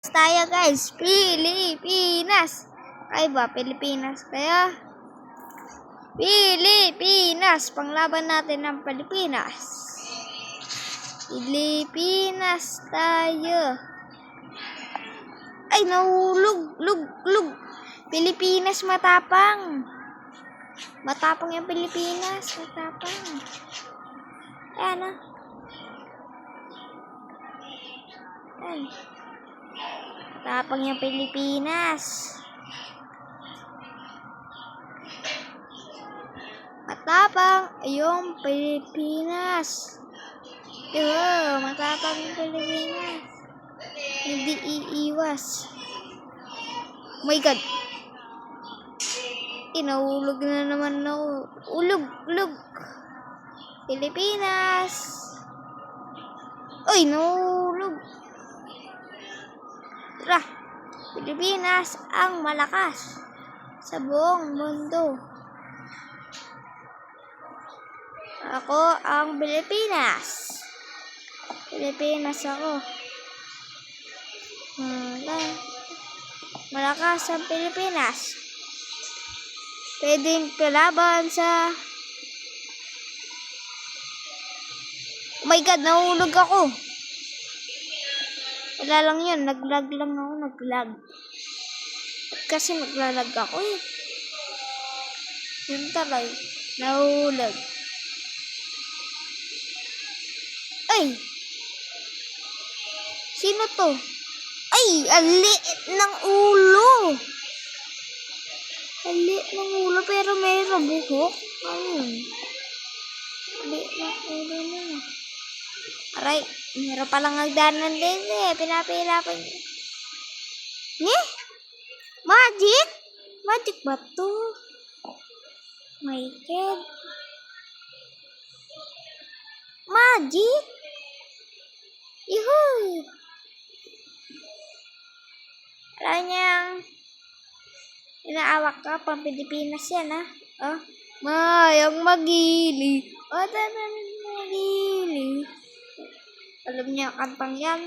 Tayo guys, Pilipinas. Ay ba, Pilipinas kaya? Pilipinas, panglaban natin ng Pilipinas. Pilipinas tayo. Ay, nahulog, lug. Pilipinas matapang. Matapang yung Pilipinas, matapang. Ayan na. Ayan. Matapang yung Pilipinas. Matapang yung Pilipinas. Matapang yung Pilipinas. Hindi iiwas. Oh my God. Inahulog na naman ako. Ulog. Pilipinas. Uy, nahulog. Tara. Pilipinas ang malakas sa buong mundo. Ako ang Pilipinas. Pilipinas ako. Malakas ang Pilipinas. Pwedeng palaban sa... Oh my God, nahulog ako. Wala lang yun, naglag lang ako, naglag. Kasi maglalag ako eh. Yun talay, nahulog. Ay! Sino to? Ay! Ang liit ng ulo! Ang liit ng ulo pero mayroong buhok. Ayun. Ang liit ng ulo na. Aray, meron palang nagdanan din eh. Pinapahirapan niya. Magic? Magic ba to? My God. Magic? Yuhuy! Alam niyang inaawak ka pang Pilipinas yan ha? Oh, mayang magili. O, tanan magili. Alam niya ang kantang yan.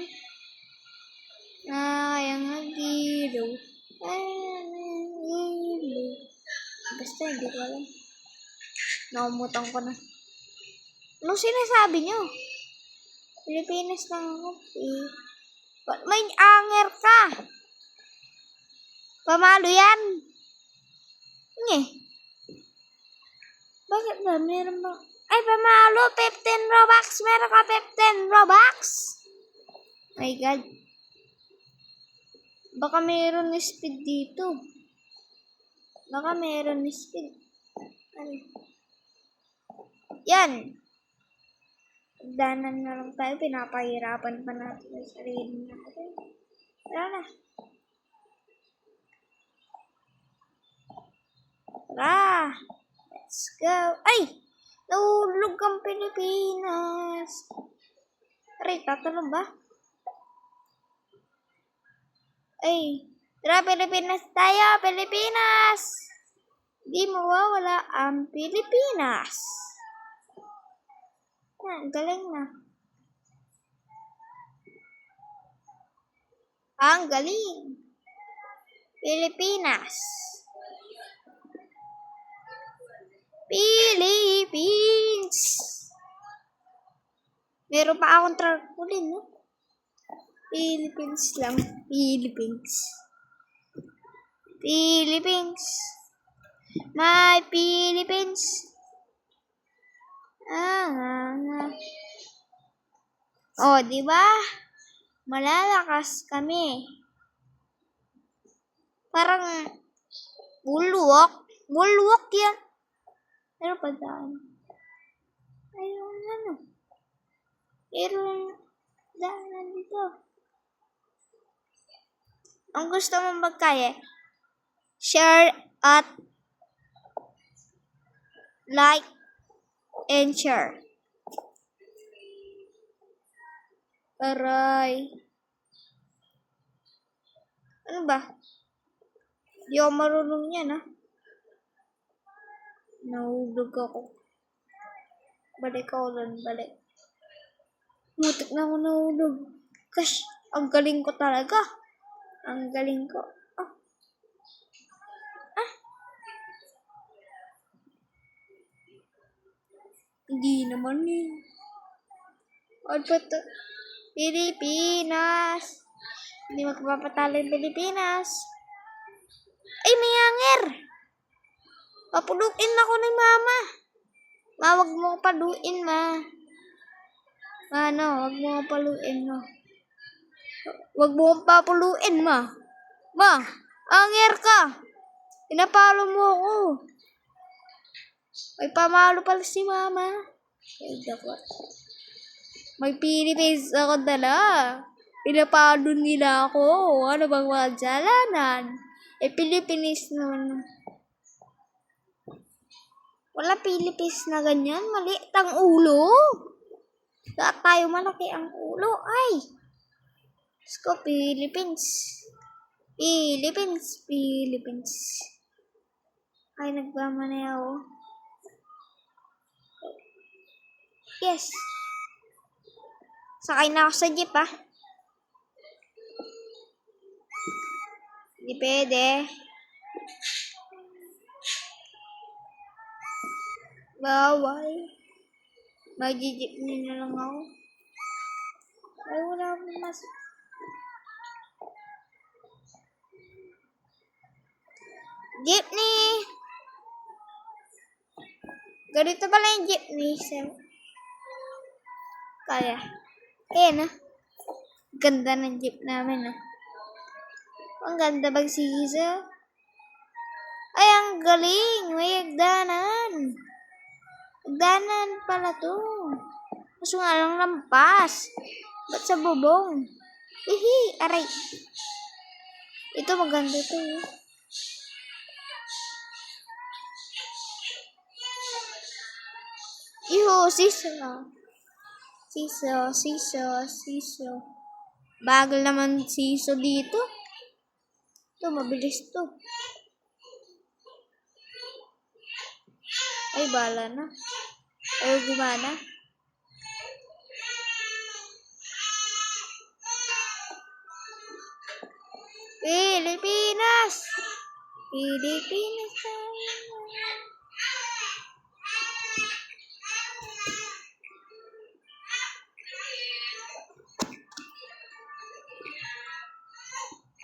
Mayang magilo. Mayang magilo. Basta hindi ko alam. Naumutan ko na. Ano sinasabi niyo? Pilipinas lang ako. Ba't may anger ka? Pamalo yan. Bakit ba? Meron ba? Ay, pamalo. 15 Robux. Meron ka 15 Robux? My God. Baka meron speed dito. Baka meron speed. Ano? Yan. Danan na lang tayo. Pinapahirapan pa natin yung sarili natin. Tara na. Tara. Let's go. Ay! Nahulog ang Pilipinas. Aray, tatalong ba? Ay. Tara, Pilipinas tayo. Pilipinas! Di mawawala ang Pilipinas. Galing na. Ang galing. Pilipinas. Philippines. Meron pa akong trampoline, no? Philippines lang. Philippines. Philippines. My Philippines. Oh, di ba? Malalakas kami. Parang bulwak yan. Pero pa daan. Ayun ano. Pero daanan dito. Ang gusto mong magkaya, share at like and share. Aray. Ano ba? Di ako marunong yan, ha? Nahulog ako. Balik ako doon, balik. Mutik na ako nahulog. Gosh, ang galing ko talaga. Ang galing ko. Oh. Ah. Hindi naman eh. Ano ba to? Pilipinas. Hindi magpapatalo yung Pilipinas. Ay, may hanger. Papuluin ako ni mama. Ma, wag mo ko paluin, ma. Ma, no, wag mo ko paluin, no. Wag mo kong papuluin, ma. Ma, hanger ka. Pinapalo mo ako. May pamalo pala si mama. Ay, dapat. May Philippines ako dala. Pinapalo nila ako. Ano bang mga jalanan? Philippines naman. Wala Philippines na ganyan. Maliit ang ulo. Lahat tayo malaki ang ulo. Ay! Let's go, Philippines. Philippines. Philippines. Ay, nagmamanay ako. Yes. Sakay na ako sa jeep, ah. Hindi pwede. Bawal. Mag-jeepney na lang ako. Ay, wala akong mas... Jeepney! Ganito pala yung jeepney. Kaya. Ayan, ah. Ganda ng jeep namin, ah. Ang ganda magsisa. Ay, ang galing. May hagdanan. Hagdanan pala to. Kaso nga lang lampas. Ba't sa bubong? Hihi, aray. Ito maganda to. Iho, siso. Siso. Bagal naman siso dito. Ito, mabilis to. Ay, bala na. Ayaw gumana. Pilipinas! Pilipinas!